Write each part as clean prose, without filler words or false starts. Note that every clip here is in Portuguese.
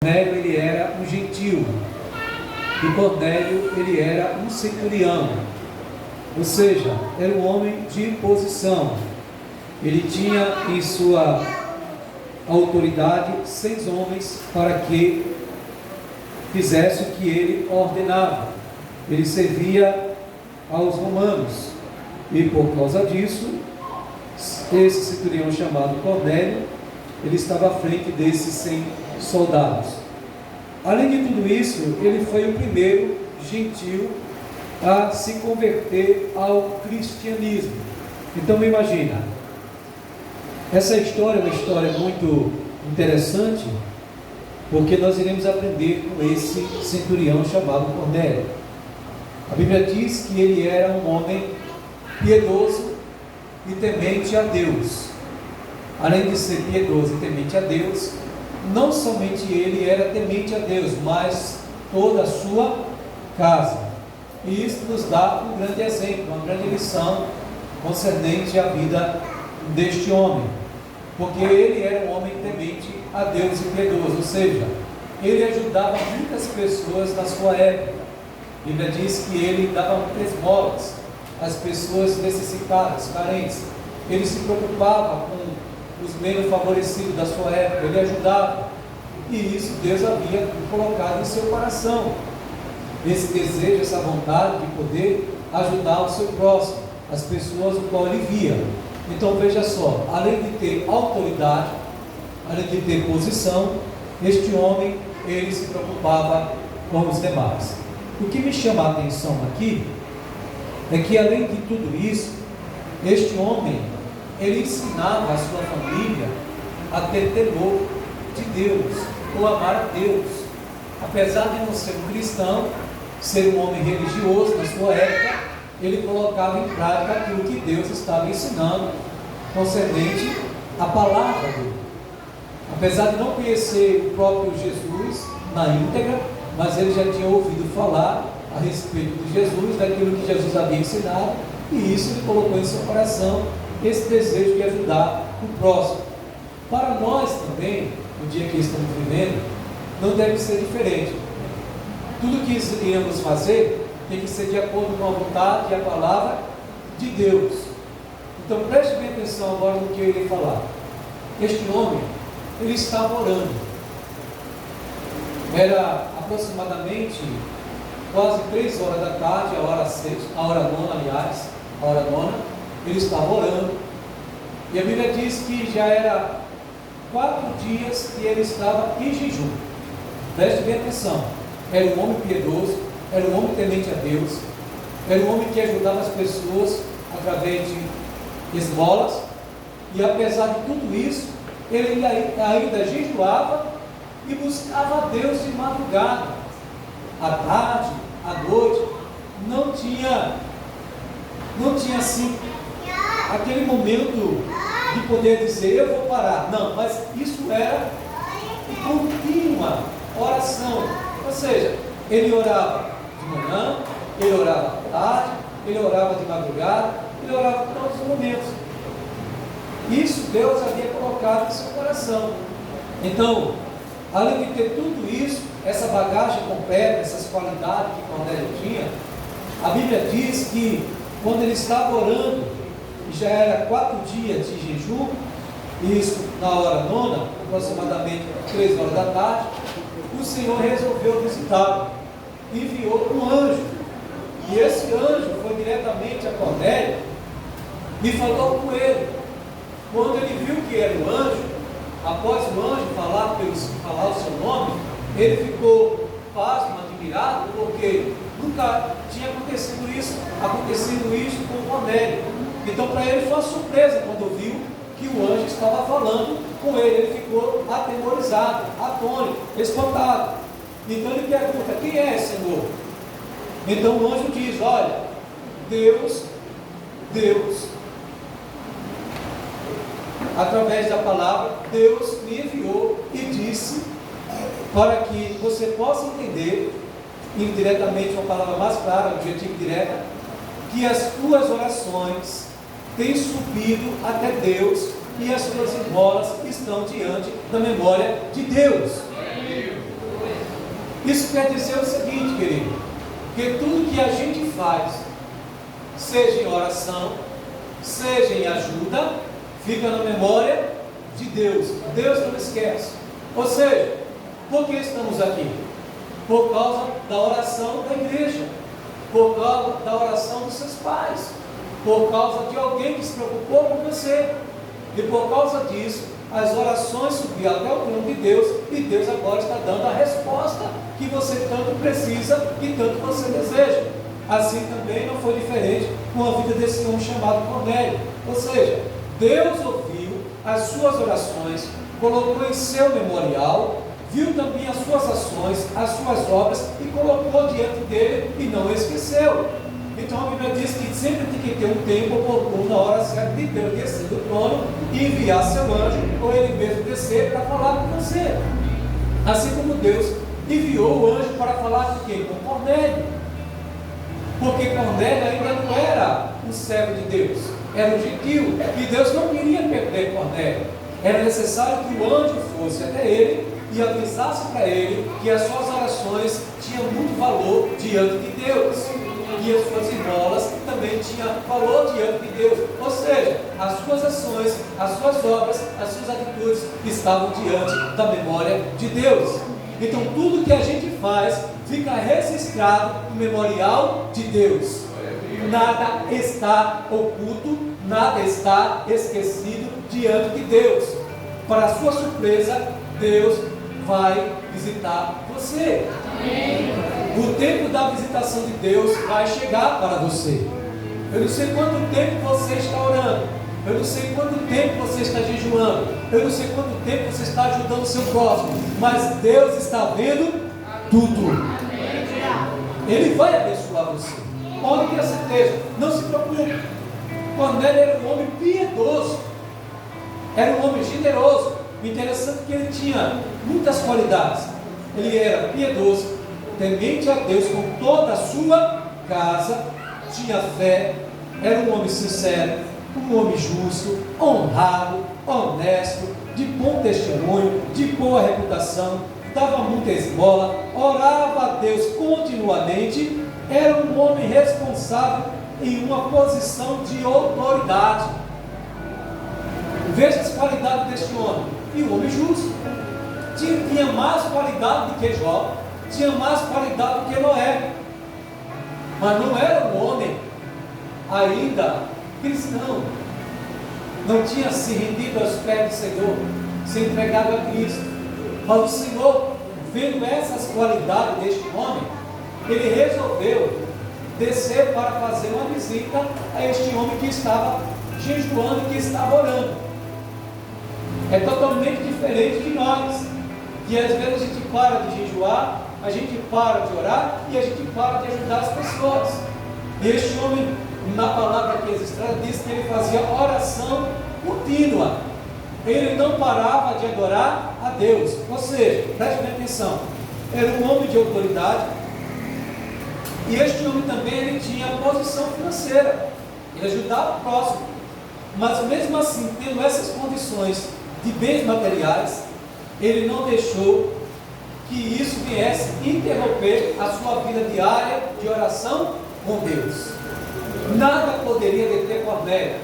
Cornélio, ele era um gentil, e Cornélio, ele era um centurião, ou seja, era um homem de posição. Ele tinha em sua autoridade 6 homens para que fizesse o que ele ordenava. Ele servia aos romanos, e por causa disso, esse centurião chamado Cornélio, ele estava à frente desses 100 soldados. Além de tudo isso, ele foi o primeiro gentil a se converter ao cristianismo. Então imagina, essa história é uma história muito interessante, porque nós iremos aprender com esse centurião chamado Cornélio. A Bíblia diz que ele era um homem piedoso e temente a Deus. Além de ser piedoso e temente a Deus, não somente ele era temente a Deus, mas toda a sua casa. E isso nos dá um grande exemplo, uma grande lição concernente à vida deste homem, porque ele era um homem temente a Deus e piedoso, ou seja, ele ajudava muitas pessoas na sua época. A Bíblia diz que ele dava muitas esmolas às pessoas necessitadas, carentes. Ele se preocupava com os menos favorecidos da sua época, ele ajudava, e isso Deus havia colocado em seu coração, esse desejo, essa vontade de poder ajudar o seu próximo, as pessoas o qual ele via. Então veja só, além de ter autoridade, além de ter posição, este homem, ele se preocupava com os demais. O que me chama a atenção aqui é que, além de tudo isso, este homem, ele ensinava a sua família a ter temor de Deus, ou amar a Deus. Apesar de não ser um cristão, ser um homem religioso na sua época, ele colocava em prática aquilo que Deus estava ensinando concernente à palavra dele. Apesar de não conhecer o próprio Jesus na íntegra, mas ele já tinha ouvido falar a respeito de Jesus, daquilo que Jesus havia ensinado, e isso ele colocou em seu coração, esse desejo de ajudar o próximo. Para nós também, no dia que estamos vivendo, não deve ser diferente. Tudo que iremos fazer tem que ser de acordo com a vontade e a palavra de Deus. Então preste bem atenção agora no que eu irei falar. Este homem, ele estava orando. Era aproximadamente quase 3 horas da tarde, a hora nona, ele estava orando, e a Bíblia diz que já era 4 dias que ele estava em jejum. Preste bem atenção, era um homem piedoso, era um homem temente a Deus, era um homem que ajudava as pessoas através de esmolas, e apesar de tudo isso, ele ainda jejuava e buscava a Deus de madrugada, à tarde, à noite. Não tinha assim aquele momento de poder dizer, eu vou parar. Não, mas isso era contínua oração. Ou seja, ele orava de manhã, ele orava à tarde, ele orava de madrugada, ele orava em todos os momentos. Isso Deus havia colocado em seu coração. Então, além de ter tudo isso, essa bagagem completa, essas qualidades que Cornélio tinha, a Bíblia diz que quando ele estava orando, já era 4 dias de jejum, isso na hora nona, aproximadamente 3 horas da tarde, o Senhor resolveu visitá-lo, enviou um anjo, e esse anjo foi diretamente a Cornélio e falou com ele. Quando ele viu que era o anjo, após o anjo falar o seu nome, ele ficou pasmo, admirado, porque nunca tinha acontecido isso com Cornélio. Então para ele foi uma surpresa quando viu que o anjo estava falando com ele. Ele ficou atemorizado, atônito, espantado. Então ele pergunta, quem é, Senhor? Então o anjo diz, olha, Deus, através da palavra, Deus me enviou e disse, para que você possa entender, indiretamente, uma palavra mais clara, objetiva e direta, que as tuas orações têm subido até Deus e as tuas esmolas estão diante da memória de Deus. Isso quer dizer o seguinte, querido, que tudo que a gente faz, seja em oração, seja em ajuda, fica na memória de Deus. Deus não esquece. Ou seja, por que estamos aqui? Por causa da oração da igreja, por causa da oração dos seus pais, por causa de alguém que se preocupou com você. E por causa disso, as orações subiram até o trono de Deus, e Deus agora está dando a resposta que você tanto precisa e tanto você deseja. Assim também não foi diferente com a vida desse homem chamado Cornélio. Ou seja, Deus ouviu as suas orações, colocou em seu memorial, viu também as suas ações, as suas obras, e colocou diante dele e não esqueceu. Então a Bíblia diz que sempre tem que ter um tempo oportuno, na hora certa, de Deus descer do trono e enviar seu anjo, ou ele mesmo descer para falar com você. Assim como Deus enviou o anjo para falar com quem? Com Cornélio. Porque Cornélio ainda não era um servo de Deus, era um gentio, e Deus não queria perder Cornélio. Era necessário que o anjo fosse até ele e avisasse para ele que as suas orações tinham muito valor diante de Deus, e as suas esmolas também tinham valor diante de Deus. Ou seja, as suas ações, as suas obras, as suas atitudes estavam diante da memória de Deus. Então tudo que a gente faz fica registrado no memorial de Deus. Nada está oculto, nada está esquecido diante de Deus. Para a sua surpresa, Deus vai visitar você. O tempo da visitação de Deus vai chegar para você. Eu não sei quanto tempo você está orando, eu não sei quanto tempo você está jejuando, eu não sei quanto tempo você está ajudando o seu próximo, mas Deus está vendo tudo. Ele vai abençoar você. Pode ter certeza, não se preocupe. Cornélio era um homem piedoso, era um homem generoso. O interessante é que ele tinha muitas qualidades. Ele era piedoso, temente a Deus com toda a sua casa, tinha fé, era um homem sincero, um homem justo, honrado, honesto, de bom testemunho, de boa reputação, dava muita esmola, orava a Deus continuamente, era um homem responsável em uma posição de autoridade. Veja as qualidades deste homem. E um homem justo. Tinha mais qualidade do que Jó, tinha mais qualidade do que Noé, mas não era um homem ainda cristão, não tinha se rendido aos pés do Senhor, se entregado a Cristo. Mas o Senhor, vendo essas qualidades deste homem, ele resolveu descer para fazer uma visita a este homem que estava jejuando, que estava orando. É totalmente diferente de nós, que às vezes a gente para de jejuar, a gente para de orar e a gente para de ajudar as pessoas. E este homem, na palavra que registrada, diz que ele fazia oração contínua. Ele não parava de adorar a Deus. Ou seja, preste bem atenção, era um homem de autoridade, e este homem também ele tinha posição financeira, ele ajudava o próximo. Mas mesmo assim, tendo essas condições de bens materiais, ele não deixou que isso viesse interromper a sua vida diária de oração com Deus. Nada poderia deter Cornélio,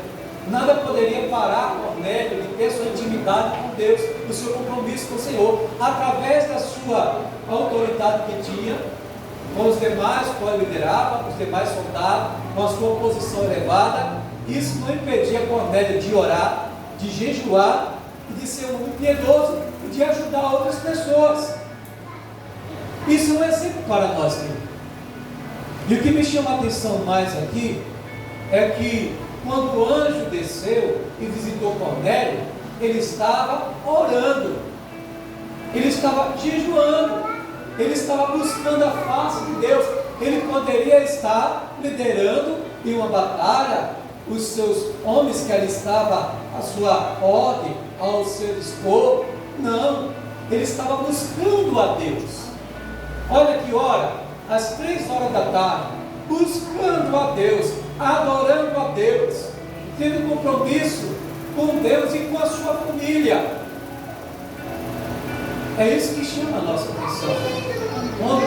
nada poderia parar Cornélio de ter sua intimidade com Deus, o seu compromisso com o Senhor, através da sua autoridade que tinha com os demais, com ele liderava, com os demais soldados, com a sua posição elevada. Isso não impedia Cornélio de orar, de jejuar, e de ser um piedoso e de ajudar outras pessoas. Isso é um exemplo para nós, querido. E o que me chama a atenção mais aqui é que quando o anjo desceu e visitou Cornélio, ele estava orando, ele estava jejuando, ele estava buscando a face de Deus. Ele poderia estar liderando em uma batalha os seus homens que ali estavam à sua ordem, ao seu dispor. Não, ele estava buscando a Deus. Olha que hora, às 3 horas da tarde, buscando a Deus, adorando a Deus, tendo compromisso com Deus e com a sua família. É isso que chama a nossa atenção. Quando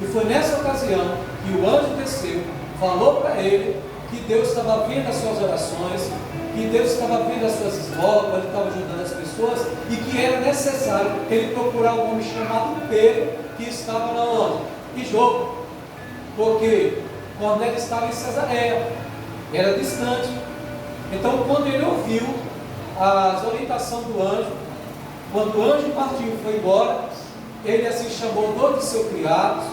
E foi nessa ocasião que o anjo desceu, falou para ele que Deus estava vendo as suas orações, que Deus estava vendo as suas esmolas, ele estava ajudando as pessoas, e que era necessário ele procurar um homem chamado Pedro, que estava na onde? Em Jope, porque Cornélio estava em Cesareia, era distante. Então, quando ele ouviu as orientações do anjo, quando o anjo partiu e foi embora, ele assim chamou 2 de seus criados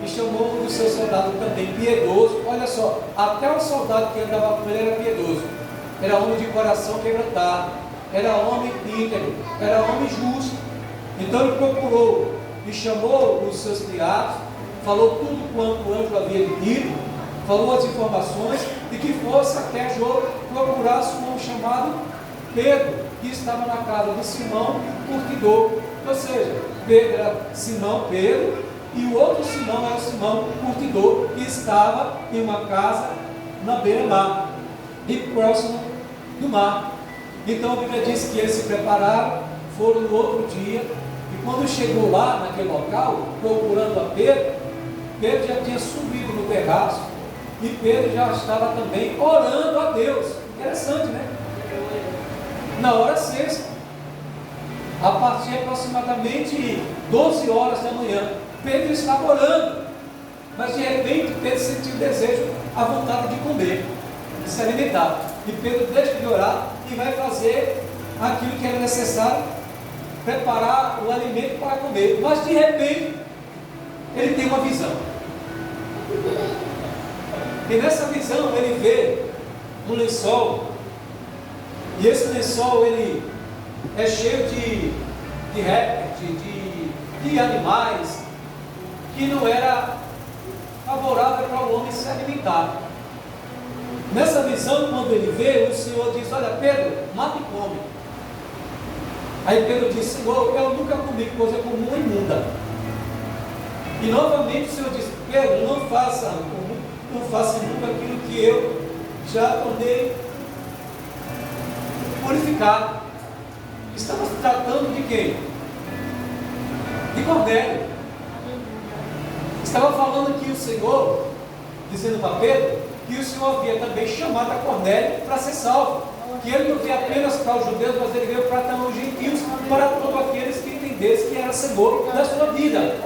e chamou um dos seus soldados também piedoso. Olha só, até o soldado que andava com ele era piedoso, era homem de coração quebrantado, era homem íntegro, era homem justo. Então ele procurou e chamou os seus criados, falou tudo quanto o anjo havia dito, falou as informações, e que fosse até Jope procurasse um homem chamado Pedro, que estava na casa de Simão, curtidor. Ou seja, Pedro era Simão Pedro, e o outro Simão era Simão curtidor, que estava em uma casa na beira-mar, e próximo do mar. Então a Bíblia diz que eles se prepararam, foram no outro dia, e quando chegou lá naquele local, procurando a Pedro, Pedro já tinha subido no terraço, e Pedro já estava também orando a Deus. Interessante, né? Na hora sexta, a partir de aproximadamente 12 horas da manhã, Pedro estava orando, mas de repente Pedro sentiu o desejo, a vontade de comer, de se alimentar. E Pedro deixa de orar e vai fazer aquilo que era necessário, preparar o alimento para comer. Mas de repente, ele tem uma visão. E nessa visão ele vê um lençol, e esse lençol ele é cheio de répteis, de animais, que não era favorável para o homem se alimentar. Nessa visão, quando ele vê, o Senhor diz: olha, Pedro, mata e come. Aí Pedro diz: Senhor, eu nunca comi coisa comum e imunda. E novamente o Senhor diz: Pedro, não faça nunca aquilo que eu já tornei purificado. Estamos tratando de quem? De Cornélio. Estava falando aqui o Senhor, dizendo para Pedro, que o Senhor havia também chamado a Cornélio para ser salvo. Que ele não veio apenas para os judeus, mas ele veio para também os gentios, para todos aqueles que entendessem que era Senhor da sua vida.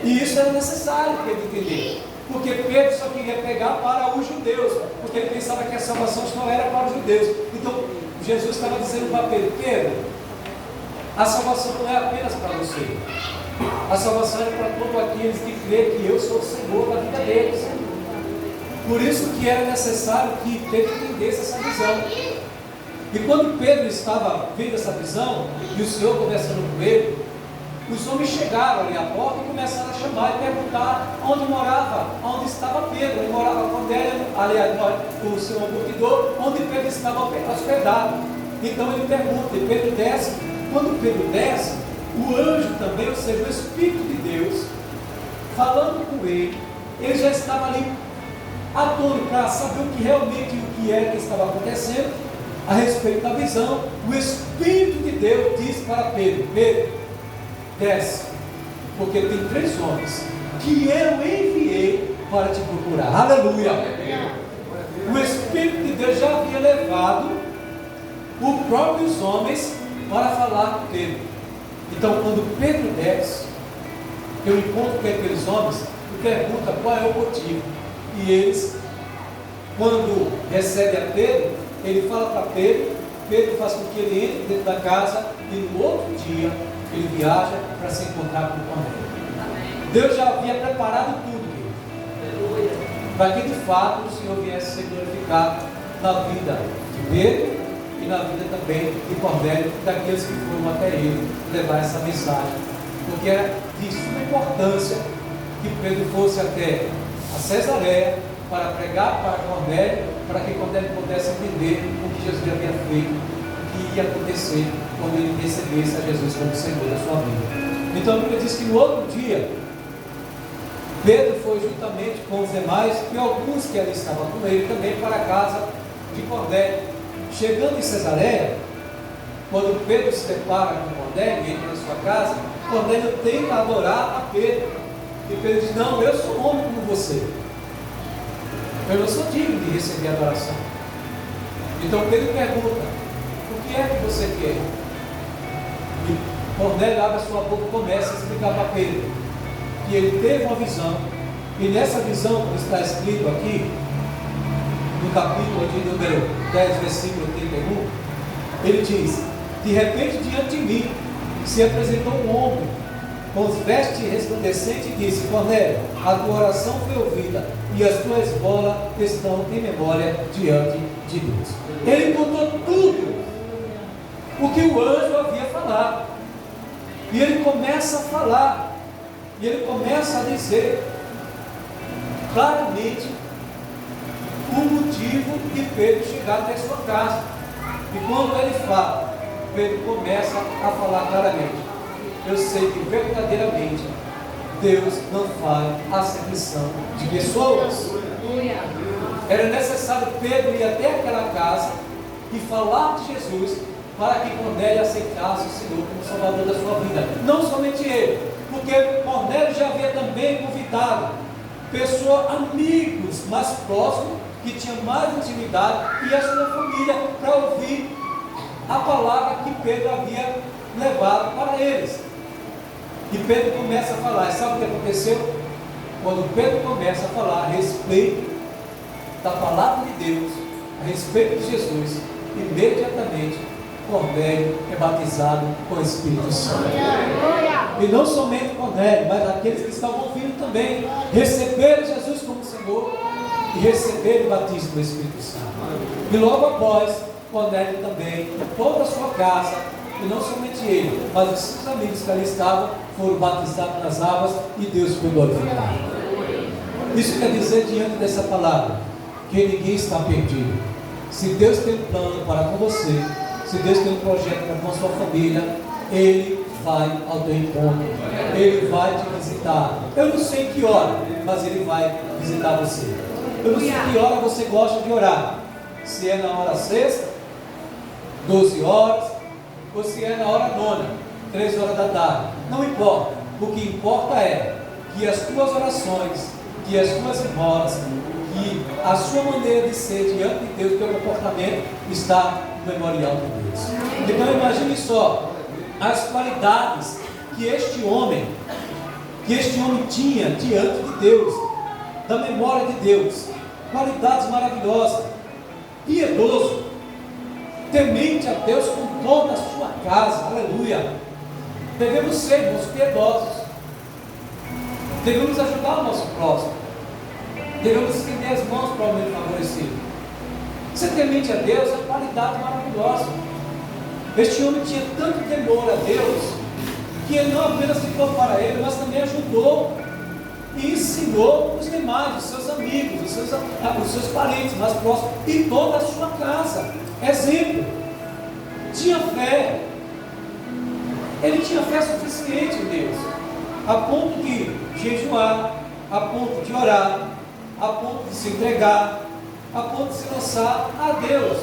E isso era necessário para ele entender. Porque Pedro só queria pegar para os judeus, porque ele pensava que a salvação só era para os judeus. Então Jesus estava dizendo para Pedro: Pedro, a salvação não é apenas para você, a salvação é para todos aqueles que creem que eu sou o Senhor da vida deles. Por isso que era necessário que Pedro entendesse essa visão. E quando Pedro estava vendo essa visão, e o Senhor conversando com ele, os homens chegaram ali à porta e começaram a chamar e perguntar onde morava, onde estava Pedro. Ele morava com Cornélio, aliás, o seu curtidor, onde Pedro estava hospedado. Então ele pergunta, e Pedro desce. Quando Pedro desce, o anjo também, ou seja, o Espírito de Deus, falando com ele, ele já estava ali atônito para saber o que realmente o que era que estava acontecendo a respeito da visão. O Espírito de Deus diz para Pedro: Pedro, desce, porque tem 3 homens que eu enviei para te procurar. Aleluia! O Espírito de Deus já havia levado os próprios homens para falar com Pedro. Então, quando Pedro desce, eu encontro com aqueles homens e pergunta qual é o motivo. E eles, quando recebe a Pedro, ele fala para Pedro, Pedro faz com que ele entre dentro da casa, e no outro dia ele viaja para se encontrar com Cornélio. Deus já havia preparado tudo, para que de fato o Senhor viesse ser glorificado na vida de Pedro e na vida também de Cornélio, daqueles que foram até ele levar essa mensagem. Porque era de suma importância que Pedro fosse até a Cesareia para pregar para Cornélio, para que Cornélio pudesse entender o que Jesus havia feito, o que ia acontecer quando ele recebesse a Jesus como Senhor da sua vida. Então a Bíblia diz que no outro dia, Pedro foi juntamente com os demais e alguns que ali estavam com ele também para a casa de Cornélio. Chegando em Cesareia, quando Pedro se depara com Cornélio e entra na sua casa, Cornélio tenta adorar a Pedro. E Pedro diz: não, eu sou homem como você. Eu não sou digno de receber adoração. Então Pedro pergunta: o que é que você quer? E Cornélio abre a sua boca e começa a explicar para Pedro que ele teve uma visão. E nessa visão, como está escrito aqui, no capítulo de número 10, versículo 31, ele diz: de repente diante de mim se apresentou um homem com os vestes resplandecentes e disse: Cornélio, a tua oração foi ouvida e as tuas esmolas estão em memória diante de Deus. Ele contou tudo o que o anjo havia falado. E ele começa a falar, e ele começa a dizer claramente o motivo de Pedro chegar até sua casa. E quando ele fala, Pedro começa a falar claramente: eu sei que verdadeiramente Deus não faz acepção de pessoas. Era necessário Pedro ir até aquela casa e falar de Jesus para que Cornélio aceitasse o Senhor como Salvador da sua vida. Não somente ele, porque Cornélio já havia também convidado pessoas, amigos mais próximos, que tinham mais intimidade, e a sua família, para ouvir a palavra que Pedro havia levado para eles. E Pedro começa a falar. E sabe o que aconteceu? Quando Pedro começa a falar a respeito da palavra de Deus, a respeito de Jesus, imediatamente Cornélio é batizado com o Espírito Santo. E não somente Cornélio, mas aqueles que estavam ouvindo também receberam Jesus como Senhor e receberam o batismo do Espírito Santo. E logo após, Cornélio também, toda a sua casa, e não somente ele, mas os seus amigos que ali estavam, foram batizados nas águas e Deus foi glorificado. Isso quer dizer, diante dessa palavra, que ninguém está perdido. Se Deus tem um plano para com você, se Deus tem um projeto para com a sua família, Ele vai ao teu encontro, Ele vai te visitar. Eu não sei em que hora, mas Ele vai visitar você. Eu não sei em que hora você gosta de orar, se é na hora sexta, 12 horas, ou se é na hora nona, 3 horas da tarde. Não importa. O que importa é que as tuas orações, que as tuas esmolas, que a sua maneira de ser diante de Deus, o teu comportamento está no memorial de Deus. Então imagine só as qualidades que este homem tinha diante de Deus, da memória de Deus. Qualidades maravilhosas. Piedoso, temente a Deus com toda a sua casa. Aleluia. Devemos ser, irmãos, piedosos. Devemos ajudar o nosso próximo. Devemos estender as mãos para o meio favorecido. Ser temente a Deus é uma qualidade maravilhosa. Este homem tinha tanto temor a Deus, que ele não apenas ficou para ele, mas também ajudou e ensinou os demais, os seus amigos, os seus parentes mais próximos e toda a sua casa. Exemplo, tinha fé. Ele tinha fé suficiente em Deus, a ponto de jejuar, a ponto de orar, a ponto de se entregar, a ponto de se lançar a Deus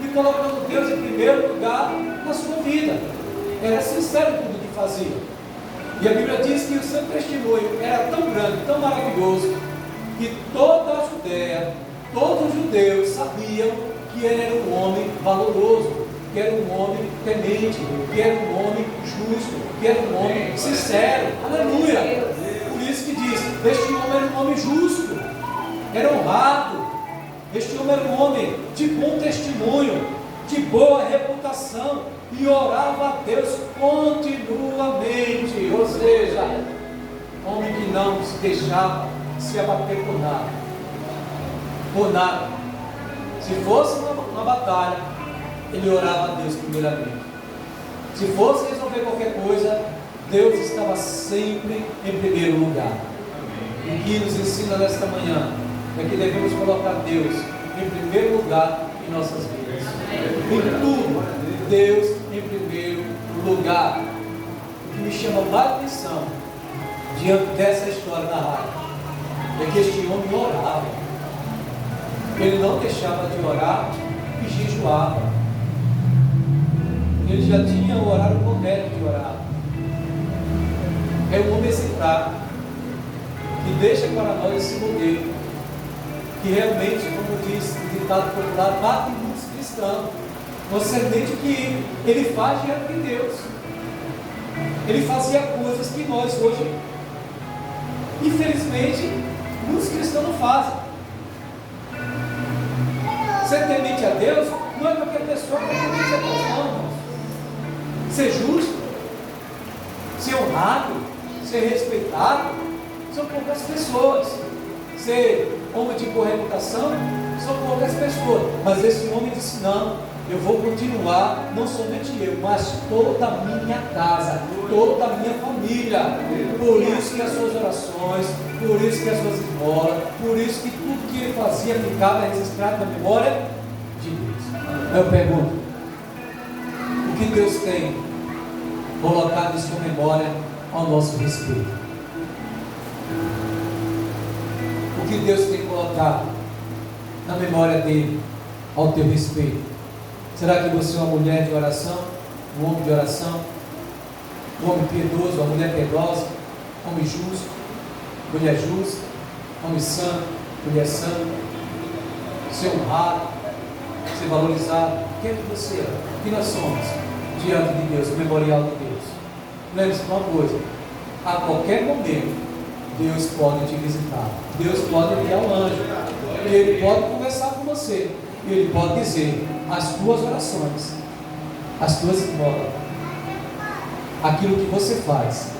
e colocando Deus em primeiro lugar na sua vida. Era sincero em tudo que fazia. E a Bíblia diz que o seu testemunho era tão grande, tão maravilhoso, que toda a Judéia, todos os judeus sabiam que ele era um homem valoroso, que era um homem temente, que era um homem justo, que era um homem sincero. Aleluia! Por isso que diz, este homem era um homem justo, era honrado, este homem era um homem de bom testemunho, de boa reputação, e orava a Deus continuamente. Ou seja, homem que não se deixava se abater por nada. Por nada. Se fosse uma batalha, ele orava a Deus primeiramente. Se fosse resolver qualquer coisa, Deus estava sempre em primeiro lugar. O que nos ensina nesta manhã é que devemos colocar Deus em primeiro lugar em nossas vidas. Em tudo, Deus em primeiro lugar. O que me chama mais atenção diante dessa história narrada é que este homem orava. Ele não deixava de orar e jejuava. Ele já tinha o horário correto de orar. É um homem exemplar. que deixa para nós esse modelo, que realmente, como diz o ditado popular, bate em muitos cristãos, uma semente que ele faz diante de Deus. Ele fazia coisas que nós hoje, infelizmente, muitos cristãos não fazem. Ser temente a Deus não é qualquer pessoa que é temente a Deus, não, irmãos. Ser justo, ser honrado, ser respeitado, são poucas pessoas. Ser homem de boa reputação, são poucas pessoas. Mas esse homem disse: não, eu vou continuar, não somente eu, mas toda a minha casa, toda a minha família. Por isso que as suas orações, por isso que as suas esmolas, por isso que tudo que ele fazia ficava registrado na memória de Deus. Eu pergunto: o que Deus tem colocado em sua memória ao nosso respeito? O que Deus tem colocado na memória dele ao teu respeito? Será que você é uma mulher de oração, um homem de oração, um homem piedoso, uma mulher piedosa, homem justo, mulher justa, homem santo, mulher santa, ser honrado, ser valorizado? Quem é que você é? O que nós somos diante de Deus, o memorial de Deus? Lembre-se de uma coisa: a qualquer momento Deus pode te visitar, Deus pode enviar um anjo, e Ele pode conversar com você, e Ele pode dizer: as tuas orações, as tuas esmolas, aquilo que você faz,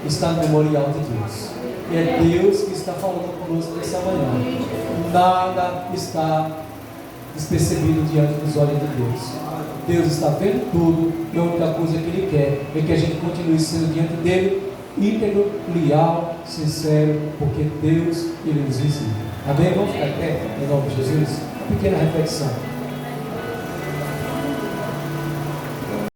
está no memorial de Deus. E é Deus que está falando conosco nessa manhã. Nada está despercebido diante dos olhos de Deus. Deus está vendo tudo, e a única coisa que Ele quer é que a gente continue sendo diante dEle íntegro, leal, sincero, porque Deus, Ele nos visita. Amém? Vamos ficar em pé, em nome de Jesus? Uma pequena reflexão.